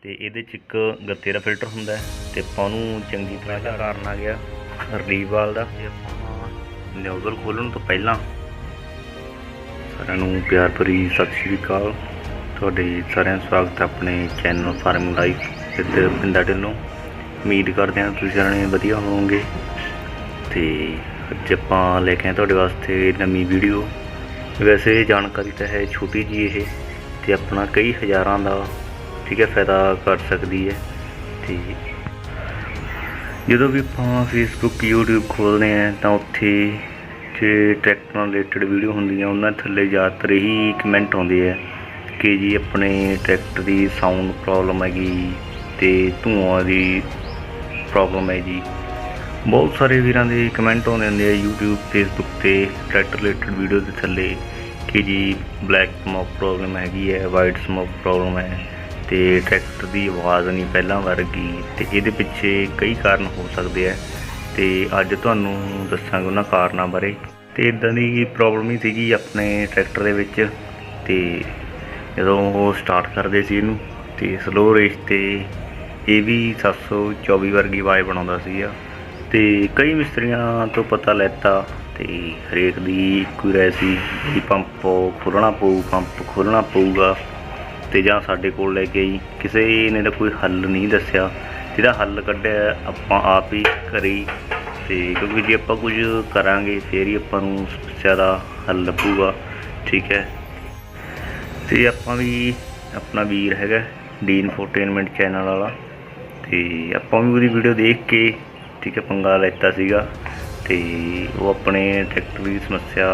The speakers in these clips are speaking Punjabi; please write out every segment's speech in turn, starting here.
ਤੇ ਇਹਦੇ 'ਚ ਇੱਕ ਗੱਤੇ ਦਾ ਫਿਲਟਰ ਹੁੰਦਾ ਤੇ ਆਪਾਂ ਉਹਨੂੰ ਚੰਗੀ ਤਰ੍ਹਾਂ ਕਰਨਾ ਗਿਆ ਰਿਲੀਵ ਵਾਲ ਦਾ। ਤੇ ਆਪਾਂ ਨਿਊਜ਼ਲ ਖੋਲ੍ਹਣ ਤੋਂ ਪਹਿਲਾਂ ਸਾਰਿਆਂ ਨੂੰ ਪਿਆਰ ਭਰੀ ਸਤਿ ਸ਼੍ਰੀ ਅਕਾਲ। ਤੁਹਾਡੇ ਸਾਰਿਆਂ ਦਾ ਸਵਾਗਤ ਹੈ ਆਪਣੇ ਚੈਨਲ ਫਾਰਮਿੰਗ ਲਾਈਫ ਵਿਦ ਪਿੰਡਾ ਢਿੱਲੋਂ। ਉਮੀਦ ਕਰਦੇ ਹਾਂ ਤੁਸੀਂ ਸਾਰਿਆਂ ਨੇ ਵਧੀਆ ਹੋਵੋਗੇ। ਤੇ ਅੱਜ ਆਪਾਂ ਲੈ ਕੇ ਆਏ ਤੁਹਾਡੇ ਵਾਸਤੇ ਨਵੀਂ ਵੀਡੀਓ। ਵੈਸੇ ਜਾਣਕਾਰੀ ਤਾਂ ਹੈ ਛੋਟੀ ਜਿਹੀ ਇਹ, ਤੇ ਆਪਣਾ ਕਈ ਹਜ਼ਾਰਾਂ ਦਾ ਠੀਕ ਹੈ ਫਾਇਦਾ ਕਰ ਸਕਦੀ ਹੈ। ਤੇ ਜਦੋਂ ਵੀ ਆਪਾਂ ਫੇਸਬੁੱਕ YouTube ਖੋਲ੍ਹਦੇ ਹਾਂ ਤਾਂ ਉੱਥੇ ਜੇ ਟਰੈਕਟਰ ਨਾਲ ਰਿਲੇਟਡ ਵੀਡੀਓ ਹੁੰਦੀਆਂ ਉਹਨਾਂ ਥੱਲੇ ਜ਼ਿਆਦਾਤਰ ਇਹੀ ਕਮੈਂਟ ਆਉਂਦੇ ਆ ਕਿ ਜੀ ਆਪਣੇ ਟਰੈਕਟਰ ਦੀ ਸਾਊਂਡ ਪ੍ਰੋਬਲਮ ਹੈਗੀ ਅਤੇ ਧੂਆਂ ਦੀ ਪ੍ਰੋਬਲਮ ਹੈ ਜੀ। ਬਹੁਤ ਸਾਰੇ ਵੀਰਾਂ ਦੇ ਕਮੈਂਟ ਆਉਂਦੇ ਹੁੰਦੇ ਆ YouTube ਫੇਸਬੁੱਕ 'ਤੇ ਟਰੈਕਟਰ ਰਿਲੇਟਡ ਵੀਡੀਓ ਦੇ ਥੱਲੇ ਕਿ ਜੀ ਬਲੈਕ ਸਮੋਕ ਪ੍ਰੋਬਲਮ ਹੈਗੀ ਹੈ, ਵਾਈਟ ਸਮੋਕ ਪ੍ਰੋਬਲਮ ਹੈ ਅਤੇ ਟਰੈਕਟਰ ਦੀ ਆਵਾਜ਼ ਨਹੀਂ ਪਹਿਲਾਂ ਵਰਗੀ। ਅਤੇ ਇਹਦੇ ਪਿੱਛੇ ਕਈ ਕਾਰਨ ਹੋ ਸਕਦੇ ਆ ਅਤੇ ਅੱਜ ਤੁਹਾਨੂੰ ਦੱਸਾਂਗੇ ਉਹਨਾਂ ਕਾਰਨਾਂ ਬਾਰੇ। ਅਤੇ ਇੱਦਾਂ ਦੀ ਪ੍ਰੋਬਲਮ ਹੀ ਸੀਗੀ ਆਪਣੇ ਟਰੈਕਟਰ ਦੇ ਵਿੱਚ। ਅਤੇ ਜਦੋਂ ਉਹ ਸਟਾਰਟ ਕਰਦੇ ਸੀ ਇਹਨੂੰ ਅਤੇ ਸਲੋ ਰੇਸ 'ਤੇ ਇਹ ਵੀ 724 ਵਰਗੀ ਆਵਾਜ਼ ਬਣਾਉਂਦਾ ਸੀਗਾ। ਅਤੇ ਕਈ ਮਿਸਤਰੀਆਂ ਤੋਂ ਪਤਾ ਲੈਤਾ ਅਤੇ ਹਰੇਕ ਦੀ ਇੱਕੋ ਰਾਏ ਸੀ ਵੀ ਪੰਪ ਖੋਲ੍ਹਣਾ ਪਊ, ਪੰਪ ਖੋਲ੍ਹਣਾ ਪਊਗਾ। ਅਤੇ ਜਾਂ ਸਾਡੇ ਕੋਲ ਲੈ ਕੇ ਆਈ, ਕਿਸੇ ਨੇ ਤਾਂ ਕੋਈ ਹੱਲ ਨਹੀਂ ਦੱਸਿਆ। ਜਿਹਦਾ ਹੱਲ ਕੱਢਿਆ ਆਪਾਂ ਆਪ ਹੀ ਘਰੇ। ਅਤੇ ਕਿਉਂਕਿ ਜੇ ਆਪਾਂ ਕੁਝ ਕਰਾਂਗੇ ਫਿਰ ਹੀ ਆਪਾਂ ਨੂੰ ਸਮੱਸਿਆ ਦਾ ਹੱਲ ਲੱਭੂਗਾ, ਠੀਕ ਹੈ। ਅਤੇ ਆਪਾਂ ਵੀ ਆਪਣਾ ਵੀਰ ਹੈਗਾ ਡੀ ਇਨਫੋਟੇਨਮੈਂਟ ਚੈਨਲ ਵਾਲਾ, ਅਤੇ ਆਪਾਂ ਵੀ ਉਹਦੀ ਵੀਡੀਓ ਦੇਖ ਕੇ ਠੀਕ ਹੈ ਪੰਗਾ ਲੈਤਾ ਸੀਗਾ। ਅਤੇ ਉਹ ਆਪਣੇ ਟਰੈਕਟਰ ਦੀ ਸਮੱਸਿਆ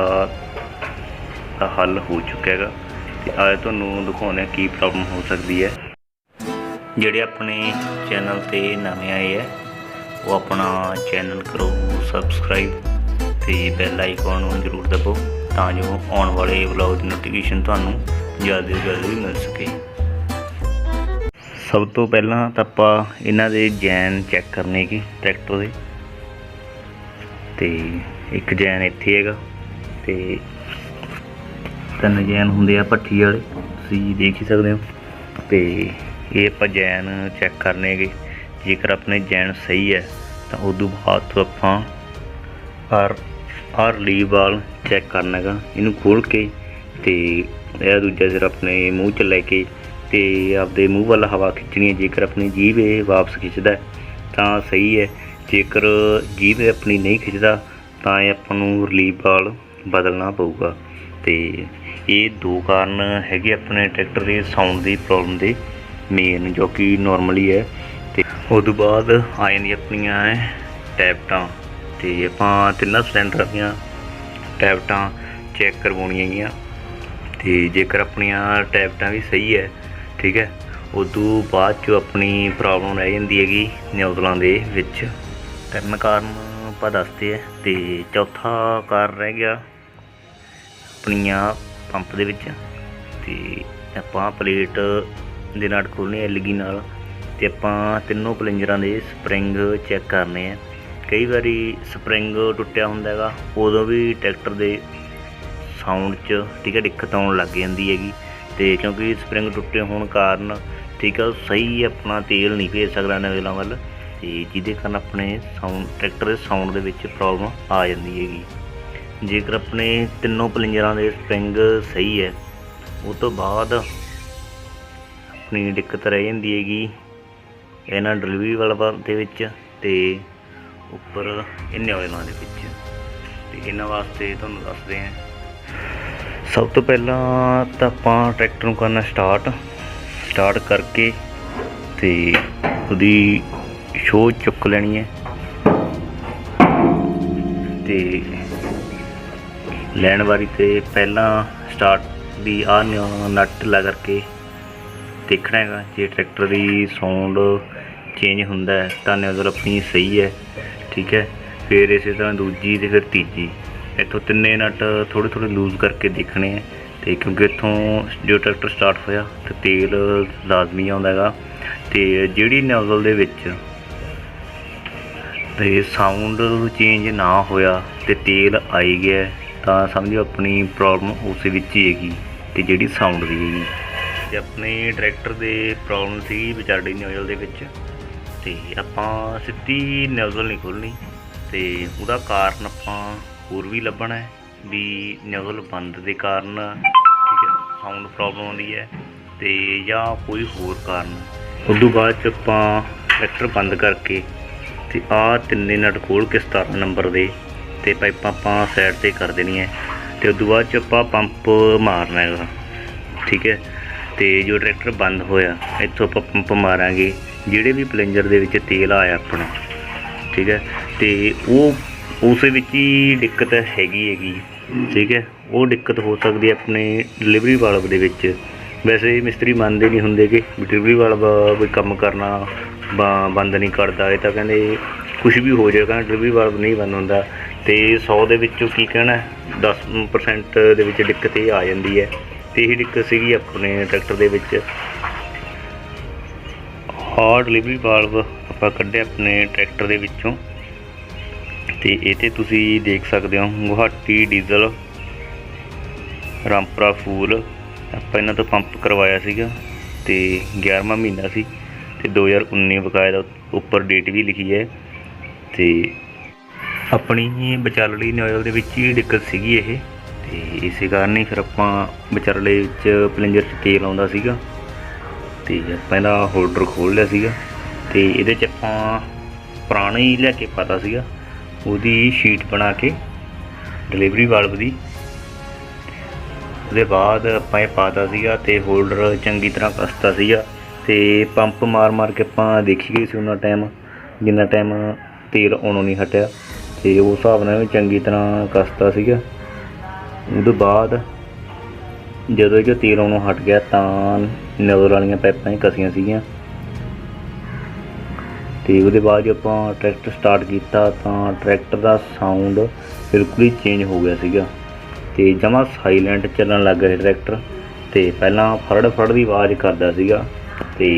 ਦਾ ਹੱਲ ਹੋ ਚੁੱਕਿਆ ਹੈਗਾ। ਅਤੇ ਅੱਜ ਤੁਹਾਨੂੰ ਦਿਖਾਉਂਦੇ ਕੀ ਪ੍ਰੋਬਲਮ ਹੋ ਸਕਦੀ ਹੈ। ਜਿਹੜੇ ਆਪਣੇ ਚੈਨਲ 'ਤੇ ਨਵੇਂ ਆਏ ਹੈ ਉਹ ਆਪਣਾ ਚੈਨਲ ਕਰੋ ਸਬਸਕ੍ਰਾਈਬ ਅਤੇ ਬੈਲ ਆਈਕਨ ਨੂੰ ਜ਼ਰੂਰ ਦਬਾਓ ਤਾਂ ਜੋ ਆਉਣ ਵਾਲੇ ਵਲੌਗ ਦੀ ਨੋਟੀਫਿਕੇਸ਼ਨ ਤੁਹਾਨੂੰ ਜਲਦੀ ਤੋਂ ਜਲਦੀ ਮਿਲ ਸਕੇ। ਸਭ ਤੋਂ ਪਹਿਲਾਂ ਤਾਂ ਆਪਾਂ ਇਹਨਾਂ ਦੇ ਚੈਨ ਚੈੱਕ ਕਰਨੇ ਕਿ ਟਰੈਕਟਰ ਦੇ। ਅਤੇ ਇੱਕ ਚੈਨ ਇੱਥੇ ਹੈਗਾ ਅਤੇ 3 ਚੈਨ ਹੁੰਦੇ ਆ ਭੱਠੀ ਵਾਲੇ, ਤੁਸੀਂ ਦੇਖ ਹੀ ਸਕਦੇ ਹੋ। ਅਤੇ ਇਹ ਆਪਾਂ ਚੈਨ ਚੈੱਕ ਕਰਨੇ ਹੈਗੇ। ਜੇਕਰ ਆਪਣੇ ਚੈਨ ਸਹੀ ਹੈ ਤਾਂ ਉਦੋਂ ਬਾਅਦ ਤੋਂ ਆਪਾਂ ਰਿਲੀਵ ਵਾਲ ਚੈੱਕ ਕਰਨਾ ਹੈਗਾ। ਇਹਨੂੰ ਖੋਲ੍ਹ ਕੇ ਅਤੇ ਇਹਦਾ ਦੂਜਾ ਸਿਰ ਆਪਣੇ ਮੂੰਹ 'ਚ ਲੈ ਕੇ ਅਤੇ ਆਪਦੇ ਮੂੰਹ ਵੱਲ ਹਵਾ ਖਿੱਚਣੀ ਹੈ। ਜੇਕਰ ਆਪਣੀ ਜੀਭ ਇਹ ਵਾਪਸ ਖਿੱਚਦਾ ਤਾਂ ਸਹੀ ਹੈ, ਜੇਕਰ ਜੀਭ ਆਪਣੀ ਨਹੀਂ ਖਿੱਚਦਾ ਤਾਂ ਇਹ ਆਪਾਂ ਨੂੰ ਰਿਲੀਵ ਵਾਲ ਬਦਲਣਾ ਪਊਗਾ। ਅਤੇ ਇਹ 2 ਕਾਰਨ ਹੈਗੇ ਆਪਣੇ ਟਰੈਕਟਰ ਦੇ ਸਾਊਂਡ ਦੀ ਪ੍ਰੋਬਲਮ ਦੇ ਮੇਨ, ਜੋ ਕਿ ਨੋਰਮਲੀ ਹੈ। ਅਤੇ ਉਸ ਤੋਂ ਬਾਅਦ ਆ ਜਾਂਦੀਆਂ ਆਪਣੀਆਂ ਟੈਪਟਾਂ। ਅਤੇ ਆਪਾਂ 3 ਸਿਲੰਡਰ ਦੀਆਂ ਟੈਪਟਾਂ ਚੈੱਕ ਕਰਵਾਉਣੀਆਂ ਹੈਗੀਆਂ। ਅਤੇ ਜੇਕਰ ਆਪਣੀਆਂ ਟੈਪਟਾਂ ਵੀ ਸਹੀ ਹੈ ਠੀਕ ਹੈ, ਉਦੋਂ ਬਾਅਦ 'ਚੋਂ ਆਪਣੀ ਪ੍ਰੋਬਲਮ ਰਹਿ ਜਾਂਦੀ ਹੈਗੀ ਨਿਊਜ਼ਲਾਂ ਦੇ ਵਿੱਚ। 3 ਕਾਰਨ ਆਪਾਂ ਦੱਸਦੇ ਹੈ। ਅਤੇ ਚੌਥਾ ਕਾਰਨ ਰਹਿ ਗਿਆ ਆਪਣੀਆਂ ਪੰਪ ਦੇ ਵਿੱਚ। ਅਤੇ ਆਪਾਂ ਪਲੇਟ ਦੇ ਨਟ ਖੋਲ੍ਹਣੇ LG ਨਾਲ, ਅਤੇ ਆਪਾਂ ਤਿੰਨੋਂ ਪਲੰਜਰਾਂ ਦੇ ਸਪਰਿੰਗ ਚੈੱਕ ਕਰਨੇ ਆ। ਕਈ ਵਾਰੀ ਸਪਰਿੰਗ ਟੁੱਟਿਆ ਹੁੰਦਾ ਹੈਗਾ, ਉਦੋਂ ਵੀ ਟਰੈਕਟਰ ਦੇ ਸਾਊਂਡ 'ਚ ਠੀਕ ਹੈ ਦਿੱਕਤ ਆਉਣ ਲੱਗ ਜਾਂਦੀ ਹੈਗੀ। ਅਤੇ ਕਿਉਂਕਿ ਸਪਰਿੰਗ ਟੁੱਟੇ ਹੋਣ ਕਾਰਨ ਠੀਕ ਹੈ ਸਹੀ ਆਪਣਾ ਤੇਲ ਨਹੀਂ ਭੇਜ ਸਕਦਾ ਨਿਊਜ਼ਲਾਂ ਵੱਲ, ਅਤੇ ਜਿਹਦੇ ਕਾਰਨ ਆਪਣੇ ਟਰੈਕਟਰ ਦੇ ਸਾਊਂਡ ਦੇ ਵਿੱਚ ਪ੍ਰੋਬਲਮ ਆ ਜਾਂਦੀ ਹੈਗੀ। ਜੇਕਰ ਆਪਣੇ ਤਿੰਨੋਂ ਪਲੰਜਰਾਂ ਦੇ ਸਪਰਿੰਗ ਸਹੀ ਹੈ ਉਹ ਤੋਂ ਬਾਅਦ ਆਪਣੀ ਦਿੱਕਤ ਰਹਿ ਜਾਂਦੀ ਹੈਗੀ ਇਹਨਾਂ ਡਿਲੀਵਰੀ ਵਾਲਾ ਦੇ ਵਿੱਚ ਅਤੇ ਉੱਪਰ ਇਹਨਾਂ ਵਾਲਿਆਂ ਦੇ ਵਿੱਚ। ਅਤੇ ਇਹਨਾਂ ਵਾਸਤੇ ਤੁਹਾਨੂੰ ਦੱਸਦੇ ਹਾਂ, ਸਭ ਤੋਂ ਪਹਿਲਾਂ ਤਾਂ ਆਪਾਂ ਟਰੈਕਟਰ ਨੂੰ ਕਰਨਾ ਸਟਾਰਟ ਕਰਕੇ ਅਤੇ ਉਹਦੀ ਸ਼ੋਅ ਚੁੱਕ ਲੈਣੀ ਹੈ। ਅਤੇ ਲੈਣ ਵਾਰੀ 'ਤੇ ਪਹਿਲਾਂ ਸਟਾਰਟ ਦੀ ਨਟ ਲਾ ਕਰਕੇ ਦੇਖਣਾ ਹੈਗਾ। ਜੇ ਟਰੈਕਟਰ ਦੀ ਸਾਊਂਡ ਚੇਂਜ ਹੁੰਦਾ ਹੈ ਤਾਂ ਨਿਊਜ਼ਲ ਆਪਣੀ ਸਹੀ ਹੈ, ਠੀਕ ਹੈ। ਫਿਰ ਇਸੇ ਤਰ੍ਹਾਂ ਦੂਜੀ ਅਤੇ ਫਿਰ ਤੀਜੀ, ਇੱਥੋਂ 3 ਨਟ ਥੋੜ੍ਹੇ ਲੂਜ਼ ਕਰਕੇ ਦੇਖਣੇ ਹੈ। ਅਤੇ ਕਿਉਂਕਿ ਇੱਥੋਂ ਜੋ ਟਰੈਕਟਰ ਸਟਾਰਟ ਹੋਇਆ ਤਾਂ ਤੇਲ ਲਾਜ਼ਮੀ ਆਉਂਦਾ ਹੈਗਾ। ਅਤੇ ਜਿਹੜੀ ਨਿਊਜ਼ਲ ਦੇ ਵਿੱਚ ਅਤੇ ਸਾਊਂਡ ਚੇਂਜ ਨਾ ਹੋਇਆ ਅਤੇ ਤੇਲ ਆਈ ਗਿਆ ਤਾਂ ਸਮਝੋ ਆਪਣੀ ਪ੍ਰੋਬਲਮ ਉਸ ਵਿੱਚ ਹੀ ਹੈਗੀ, ਅਤੇ ਜਿਹੜੀ ਸਾਊਂਡ ਦੀ ਹੈਗੀ। ਤੇ ਆਪਣੇ ਟਰੈਕਟਰ ਦੇ ਪ੍ਰੋਬਲਮ ਸੀ ਵਿਚਾਰਡੀ ਨਿਊਜ਼ਲ ਦੇ ਵਿੱਚ। ਤੇ ਆਪਾਂ ਸਿੱਧੀ ਨਿਊਜ਼ਲ ਨਹੀਂ ਖੋਲ੍ਹਣੀ ਤੇ ਉਹਦਾ ਕਾਰਨ ਆਪਾਂ ਹੋਰ ਵੀ ਲੱਭਣਾ ਹੈ ਵੀ ਨਿਊਜ਼ਲ ਬੰਦ ਦੇ ਕਾਰਨ, ਠੀਕ ਹੈ, ਸਾਊਂਡ ਪ੍ਰੋਬਲਮ ਆਉਂਦੀ ਹੈ ਤੇ ਜਾਂ ਕੋਈ ਹੋਰ ਕਾਰਨ। ਉਸ ਤੋਂ ਬਾਅਦ 'ਚ ਆਪਾਂ ਟਰੈਕਟਰ ਬੰਦ ਕਰਕੇ ਤੇ ਆਹ ਤਿੰਨੇ ਨਟ ਖੋਲ੍ਹ ਕੇ 17 ਨੰਬਰ ਦੇ ਤੇ ਪਾਈਪਾਂ ਆਪਾਂ ਸਾਈਡ 'ਤੇ ਕਰ ਦੇਣੀਆਂ ਤੇ ਉਸ ਤੋਂ ਬਾਅਦ 'ਚ ਆਪਾਂ ਪੰਪ ਮਾਰਨਾ ਹੈਗਾ, ਠੀਕ ਹੈ। ਤੇ ਜੋ ਟਰੈਕਟਰ ਬੰਦ ਹੋਇਆ ਇੱਥੋਂ ਆਪਾਂ ਪੰਪ ਮਾਰਾਂਗੇ ਜਿਹੜੇ ਵੀ ਪਲੰਜਰ ਦੇ ਵਿੱਚ ਤੇਲ ਆਇਆ ਆਪਣਾ, ਠੀਕ ਹੈ। ਤੇ ਉਹ ਉਸ ਵਿੱਚ ਹੀ ਦਿੱਕਤ ਹੈਗੀ, ਠੀਕ ਹੈ। ਉਹ ਦਿੱਕਤ ਹੋ ਸਕਦੀ ਹੈ ਆਪਣੇ ਡਿਲੀਵਰੀ ਵਾਲਵ ਦੇ ਵਿੱਚ। ਵੈਸੇ ਮਿਸਤਰੀ ਮੰਨਦੇ ਨਹੀਂ ਹੁੰਦੇ ਕਿ ਡਿਲੀਵਰੀ ਵਾਲਵ ਕੋਈ ਕੰਮ ਕਰਨਾ ਬੰਦ ਨਹੀਂ ਕਰਦਾ। ਇਹ ਤਾਂ ਕਹਿੰਦੇ ਕੁਛ ਵੀ ਹੋ ਜਾਏਗਾ, ਡਿਲੀਵਰੀ ਵਾਲਵ ਨਹੀਂ ਬੰਦ ਹੁੰਦਾ। ਤੇ 100 ਦੇ ਵਿੱਚੋਂ ਕੀ ਕਹਿਣਾ 10% ਦੇ ਵਿੱਚ ਦਿੱਕਤ ਇਹ ਆ ਜਾਂਦੀ ਹੈ। ਤੇ ਇਹ ਦਿੱਕਤ ਸੀਗੀ ਆਪਣੇ ਟਰੈਕਟਰ ਦੇ ਵਿੱਚ। ਆਹ ਡਿਲੀਵਰੀ ਵਾਲਵ ਆਪਾਂ ਕੱਢਿਆ ਆਪਣੇ ਟਰੈਕਟਰ ਦੇ ਵਿੱਚੋਂ ਤੇ ਇਹ 'ਤੇ ਤੁਸੀਂ ਦੇਖ ਸਕਦੇ ਹੋ ਗੁਹਾਟੀ ਡੀਜ਼ਲ ਰਾਮਪੁਰਾ ਫੂਲ। ਆਪਾਂ ਇਹਨਾਂ ਤੋਂ ਪੰਪ ਕਰਵਾਇਆ ਸੀਗਾ ਤੇ 11ਵਾਂ ਮਹੀਨਾ ਸੀ ਤੇ 2019 ਬਕਾਇਦਾ ਉੱਪਰ ਡੇਟ ਵੀ ਲਿਖੀ ਹੈ। ਤੇ ਆਪਣੀ ਵਿਚਾਲੜੀ ਨਿਊਜ਼ਲ ਦੇ ਵਿੱਚ ਹੀ ਦਿੱਕਤ ਸੀਗੀ ਇਹ, ਤੇ ਇਸੇ ਕਾਰਨ ਹੀ ਫਿਰ ਆਪਾਂ ਵਿਚਾਲੇ ਵਿੱਚ ਪਲੰਜਰ 'ਚ ਤੇਲ ਆਉਂਦਾ ਸੀਗਾ ਤੇ ਆਪਾਂ ਇਹਦਾ ਹੋਲਡਰ ਖੋਲ੍ਹ ਲਿਆ ਸੀਗਾ ਤੇ ਇਹਦੇ 'ਚ ਆਪਾਂ ਪੁਰਾਣਾ ਹੀ ਲੈ ਕੇ ਪਾਤਾ ਸੀਗਾ, ਉਹਦੀ ਸ਼ੀਟ ਬਣਾ ਕੇ ਡਿਲੀਵਰੀ ਵਾਲਵ ਦੀ। ਉਹਦੇ ਬਾਅਦ ਆਪਾਂ ਇਹ ਪਾਤਾ ਸੀਗਾ ਤੇ ਹੋਲਡਰ ਚੰਗੀ ਤਰ੍ਹਾਂ ਕੱਸਤਾ ਸੀਗਾ ਤੇ ਪੰਪ ਮਾਰ ਕੇ ਆਪਾਂ ਦੇਖੀ ਗਈ ਸੀ ਉਹਨਾਂ ਟਾਈਮ ਜਿੰਨਾ ਟਾਈਮ ਤੇਲ ਆਉਣੋਂ ਨਹੀਂ ਹਟਿਆ ਤੇ ਉਸ ਹਿਸਾਬ ਨਾਲ ਵੀ ਚੰਗੀ ਤਰ੍ਹਾਂ ਕੱਸਤਾ ਸੀਗਾ। ਉਹਦੇ ਬਾਅਦ ਜਦੋਂ ਇਹ 'ਚੋਂ ਤੇਲ ਆਉਣੋਂ ਹਟ ਗਿਆ ਤਾਂ ਨਿਊਜ਼ਲ ਵਾਲੀਆਂ ਪਾਈਪਾਂ ਹੀ ਕੱਸੀਆਂ ਸੀਗੀਆਂ ਤੇ ਉਹਦੇ ਬਾਅਦ ਜੇ ਆਪਾਂ ਟਰੈਕਟਰ ਸਟਾਰਟ ਕੀਤਾ ਤਾਂ ਟਰੈਕਟਰ ਦਾ ਸਾਊਂਡ ਬਿਲਕੁਲ ਹੀ ਚੇਂਜ ਹੋ ਗਿਆ ਸੀਗਾ ਤੇ ਜਮਾਂ ਸਾਈਲੈਂਟ ਚੱਲਣ ਲੱਗ ਗਿਆ ਟਰੈਕਟਰ। ਤੇ ਪਹਿਲਾਂ ਫੜ ਦੀ ਆਵਾਜ਼ ਕਰਦਾ ਸੀਗਾ ਤੇ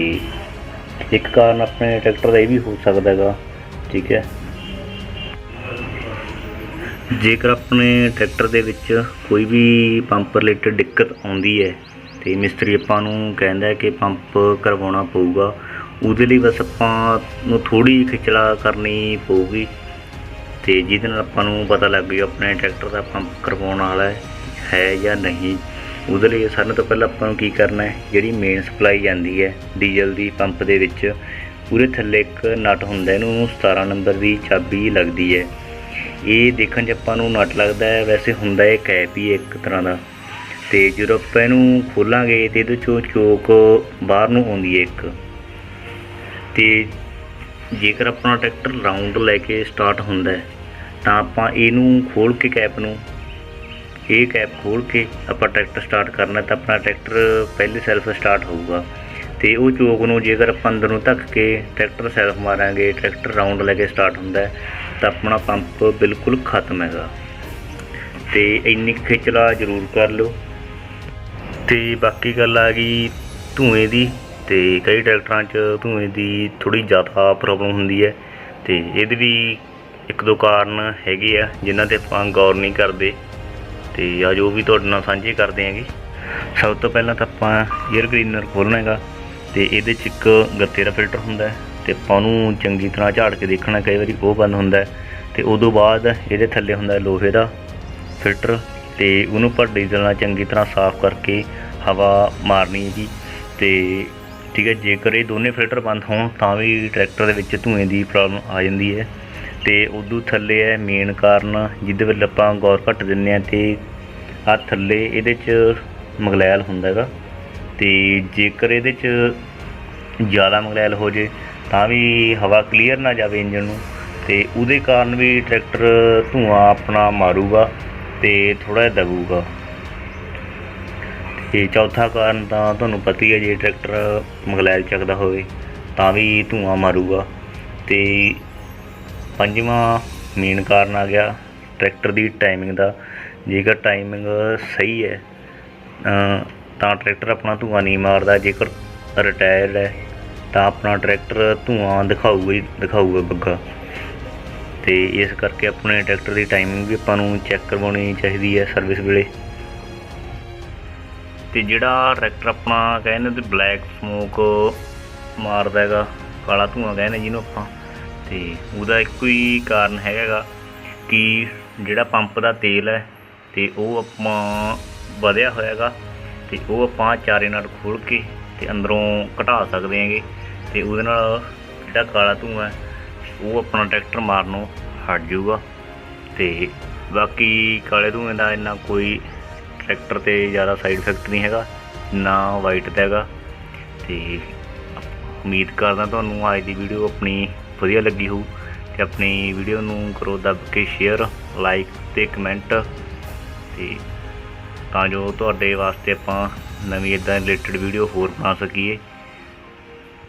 ਇੱਕ ਕਾਰਨ ਆਪਣੇ ਟਰੈਕਟਰ ਦਾ ਇਹ ਵੀ ਹੋ ਸਕਦਾ ਹੈਗਾ, ਠੀਕ ਹੈ। ਜੇਕਰ ਆਪਣੇ ਟਰੈਕਟਰ ਦੇ ਵਿੱਚ ਕੋਈ ਵੀ ਪੰਪ ਰਿਲੇਟਡ ਦਿੱਕਤ ਆਉਂਦੀ ਹੈ ਤੇ ਮਿਸਤਰੀ ਆਪਾਂ ਨੂੰ ਕਹਿੰਦਾ ਕਿ ਪੰਪ ਕਰਵਾਉਣਾ ਪਊਗਾ, ਉਹਦੇ ਲਈ ਬਸ ਆਪਾਂ ਨੂੰ ਥੋੜ੍ਹੀ ਖਿਚਲਾ ਕਰਨੀ ਪਊਗੀ ਤੇ ਜਿਹਦੇ ਨਾਲ ਆਪਾਂ ਨੂੰ ਪਤਾ ਲੱਗ ਗਿਆ ਆਪਣੇ ਟਰੈਕਟਰ ਦਾ ਪੰਪ ਕਰਵਾਉਣ ਵਾਲਾ ਹੈ ਜਾਂ ਨਹੀਂ। ਉਹਦੇ ਲਈ ਸਾਰਿਆਂ ਤੋਂ ਪਹਿਲਾਂ ਆਪਾਂ ਨੂੰ ਕੀ ਕਰਨਾ ਹੈ, ਜਿਹੜੀ ਮੇਨ ਸਪਲਾਈ ਜਾਂਦੀ ਹੈ ਡੀਜ਼ਲ ਦੀ ਪੰਪ ਦੇ ਵਿੱਚ, ਉਹਦੇ ਥੱਲੇ ਇੱਕ ਨਟ ਹੁੰਦਾ, ਇਹਨੂੰ 17 ਨੰਬਰ ਦੀ ਚਾਬੀ ਲੱਗਦੀ ਹੈ। ਇਹ ਦੇਖਣ 'ਚ ਆਪਾਂ ਨੂੰ ਨਟ ਲੱਗਦਾ ਹੈ, ਵੈਸੇ ਹੁੰਦਾ ਇਹ ਕੈਪ ਹੀ ਇੱਕ ਤਰ੍ਹਾਂ ਦਾ। ਤੇ ਜਦੋਂ ਆਪਾਂ ਇਹਨੂੰ ਖੋਲਾਂਗੇ ਤੇ ਇਹਦੇ 'ਚੋਂ ਚੋਕ ਬਾਹਰ ਨੂੰ ਆਉਂਦੀ ਹੈ ਇੱਕ। ਤੇ ਜੇਕਰ ਆਪਣਾ ਟਰੈਕਟਰ ਰਾਊਂਡ ਲੈ ਕੇ ਸਟਾਰਟ ਹੁੰਦਾ ਤਾਂ ਆਪਾਂ ਇਹਨੂੰ ਖੋਲ੍ਹ ਕੇ ਕੈਪ ਖੋਲ੍ਹ ਕੇ ਆਪਾਂ ਟਰੈਕਟਰ ਸਟਾਰਟ ਕਰਨਾ ਤਾਂ ਆਪਣਾ ਟਰੈਕਟਰ ਪਹਿਲੇ ਸੈਲਫ ਸਟਾਰਟ ਹੋਊਗਾ। ਤੇ ਉਹ ਚੋਕ ਨੂੰ ਜੇਕਰ ਆਪਾਂ ਅੰਦਰ ਨੂੰ ਧੱਕ ਕੇ ਟਰੈਕਟਰ ਸੈਲਫ ਮਾਰਾਂਗੇ, ਟਰੈਕਟਰ ਰਾਊਂਡ ਲੈ ਕੇ ਸਟਾਰਟ ਹੁੰਦਾ ਤਾਂ ਆਪਣਾ ਪੰਪ ਬਿਲਕੁਲ ਖ਼ਤਮ ਹੈਗਾ। ਤੇ ਇੰਨੀ ਖਿਚਲਾ ਜ਼ਰੂਰ ਕਰ ਲਓ। ਤੇ ਬਾਕੀ ਗੱਲ ਆ ਗਈ ਧੂਏ ਦੀ, ਤੇ ਕਈ ਟਰੈਕਟਰਾਂ 'ਚ ਧੂਏ ਦੀ ਥੋੜ੍ਹੀ ਜ਼ਿਆਦਾ ਪ੍ਰੋਬਲਮ ਹੁੰਦੀ ਹੈ ਤੇ ਇਹਦੇ ਵੀ ਇੱਕ ਦੋ ਕਾਰਨ ਹੈਗੇ ਆ ਜਿਨ੍ਹਾਂ 'ਤੇ ਆਪਾਂ ਗੌਰ ਨਹੀਂ ਕਰਦੇ ਤੇ ਅੱਜ ਉਹ ਵੀ ਤੁਹਾਡੇ ਨਾਲ ਸਾਂਝੇ ਕਰਦੇ ਹੈਗੇ। ਸਭ ਤੋਂ ਪਹਿਲਾਂ ਤਾਂ ਆਪਾਂ ਏਅਰ ਕਲੀਨਰ ਖੋਲ੍ਹਣਾ ਹੈਗਾ ਤੇ ਇਹਦੇ 'ਚ ਇੱਕ ਗੱਤੇ ਦਾ ਫਿਲਟਰ ਹੁੰਦਾ ਤੇ ਆਪਾਂ ਉਹਨੂੰ ਚੰਗੀ ਤਰ੍ਹਾਂ ਝਾੜ ਕੇ ਦੇਖਣਾ, ਕਈ ਵਾਰੀ ਉਹ ਬੰਦ ਹੁੰਦਾ ਤੇ ਉਦੋਂ ਬਾਅਦ ਇਹਦੇ ਥੱਲੇ ਹੁੰਦਾ ਲੋਹੇ ਦਾ ਫਿਲਟਰ ਤੇ ਉਹਨੂੰ ਆਪਾਂ ਡੀਜ਼ਲ ਨਾਲ ਚੰਗੀ ਤਰ੍ਹਾਂ ਸਾਫ਼ ਕਰਕੇ ਹਵਾ ਮਾਰਨੀ ਜੀ। ਤੇ ਠੀਕ ਹੈ, ਜੇਕਰ ਇਹ ਦੋਨੇ ਫਿਲਟਰ ਬੰਦ ਹੋਣ ਤਾਂ ਵੀ ਟਰੈਕਟਰ ਦੇ ਵਿੱਚ ਧੂਏ ਦੀ ਪ੍ਰੋਬਲਮ ਆ ਜਾਂਦੀ ਹੈ। ਤੇ ਉਦੋਂ ਥੱਲੇ ਹੈ ਮੇਨ ਕਾਰਨ ਜਿਹਦੇ ਵੱਲ ਆਪਾਂ ਗੌਰ ਘੱਟ ਦਿੰਦੇ ਹਾਂ ਤੇ ਆਹ ਥੱਲੇ ਇਹਦੇ 'ਚ ਮਗਲੈਲ ਹੁੰਦਾ ਹੈਗਾ ਤੇ ਜੇਕਰ ਇਹਦੇ 'ਚ ਜ਼ਿਆਦਾ ਮਗਲੈਲ ਹੋ ਜੇ ਤਾਂ ਵੀ ਹਵਾ ਕਲੀਅਰ ਨਾ ਜਾਵੇ ਇੰਜਨ ਨੂੰ ਤੇ ਉਹਦੇ ਕਾਰਨ ਵੀ ਟਰੈਕਟਰ ਧੂਆਂ ਆਪਣਾ ਮਾਰੂਗਾ ਤੇ ਥੋੜ੍ਹਾ ਜਿਹਾ ਦਬੂਗਾ। ਤੇ ਚੌਥਾ ਕਾਰਨ ਤਾਂ ਤੁਹਾਨੂੰ ਪਤਾ ਹੀ ਹੈ, ਜੇ ਟਰੈਕਟਰ ਮਗਲੈਲ ਚੱਕਦਾ ਹੋਵੇ ਤਾਂ ਵੀ ਧੂਆਂ ਮਾਰੂਗਾ। ਤੇ ਪੰਜਵਾਂ ਮੇਨ ਕਾਰਨ ਆ ਗਿਆ ਟਰੈਕਟਰ ਦੀ ਟਾਈਮਿੰਗ ਦਾ। ਜੇਕਰ ਟਾਈਮਿੰਗ ਸਹੀ ਹੈ ਤਾਂ ਟਰੈਕਟਰ ਆਪਣਾ ਧੂਆਂ ਨਹੀਂ ਮਾਰਦਾ। ਜੇਕਰ ਰਿਟਾਇਰਡ ਹੈ ਤਾਂ ਆਪਣਾ ਟਰੈਕਟਰ ਧੂਆਂ ਦਿਖਾਊਗਾ ਬੱਗਾ। ਤੇ ਇਸ ਕਰਕੇ ਆਪਣੇ ਟਰੈਕਟਰ ਦੀ ਟਾਈਮਿੰਗ ਵੀ ਆਪਾਂ ਨੂੰ ਚੈੱਕ ਕਰਵਾਉਣੀ ਚਾਹੀਦੀ ਹੈ ਸਰਵਿਸ ਵੇਲੇ। ਤੇ ਜਿਹੜਾ ਟਰੈਕਟਰ ਆਪਣਾ ਕਹਿੰਦੇ ਤੇ ਬਲੈਕ ਸਮੋਕ ਮਾਰਦਾ ਹੈਗਾ, ਕਾਲਾ ਧੂੰਆਂ ਕਹਿੰਦੇ ਜਿਹਨੂੰ ਆਪਾਂ, ਤੇ ਉਹਦਾ ਇੱਕੋ ਹੀ ਕਾਰਨ ਹੈਗਾ ਕਿ ਜਿਹੜਾ ਪੰਪ ਦਾ ਤੇਲ ਹੈ ਤੇ ਉਹ ਆਪਾਂ ਵਧਿਆ ਹੋਇਆ ਹੈਗਾ, ਤੇ ਉਹ ਆਪਾਂ ਚਾਰੇ ਨਾਲ ਖੋਲ੍ਹ ਕੇ ਤੇ ਅੰਦਰੋਂ ਘਟਾ ਸਕਦੇ ਹੈਗੇ, ਤੇ ਉਹਦੇ ਨਾਲ ਜਿਹੜਾ ਕਾਲਾ ਧੂੰਆਂ ਉਹ ਆਪਣਾ ਟਰੈਕਟਰ ਮਾਰਨੋਂ ਹਟ ਜਾਊਗਾ। ਤੇ ਬਾਕੀ ਕਾਲੇ ਧੂੰਏ ਦਾ ਇੰਨਾ ਕੋਈ ਟਰੈਕਟਰ 'ਤੇ ਜ਼ਿਆਦਾ ਸਾਈਡ ਇਫੈਕਟ ਨਹੀਂ ਹੈਗਾ, ਨਾ ਵਾਈਟ ਦਾ ਹੈਗਾ। ਤੇ ਉਮੀਦ ਕਰਦਾ ਤੁਹਾਨੂੰ ਅੱਜ ਦੀ ਵੀਡੀਓ ਆਪਣੀ ਵਧੀਆ ਲੱਗੀ ਹੋਊ, ਅਤੇ ਆਪਣੀ ਵੀਡੀਓ ਨੂੰ ਕਰੋ ਦੱਬ ਕੇ ਸ਼ੇਅਰ, ਲਾਈਕ ਅਤੇ ਕਮੈਂਟ, ਅਤੇ ਤਾਂ ਜੋ ਤੁਹਾਡੇ ਵਾਸਤੇ ਆਪਾਂ ਨਵੀਂ ਇੱਦਾਂ ਰਿਲੇਟਡ ਵੀਡੀਓ ਹੋਰ ਬਣਾ ਸਕੀਏ।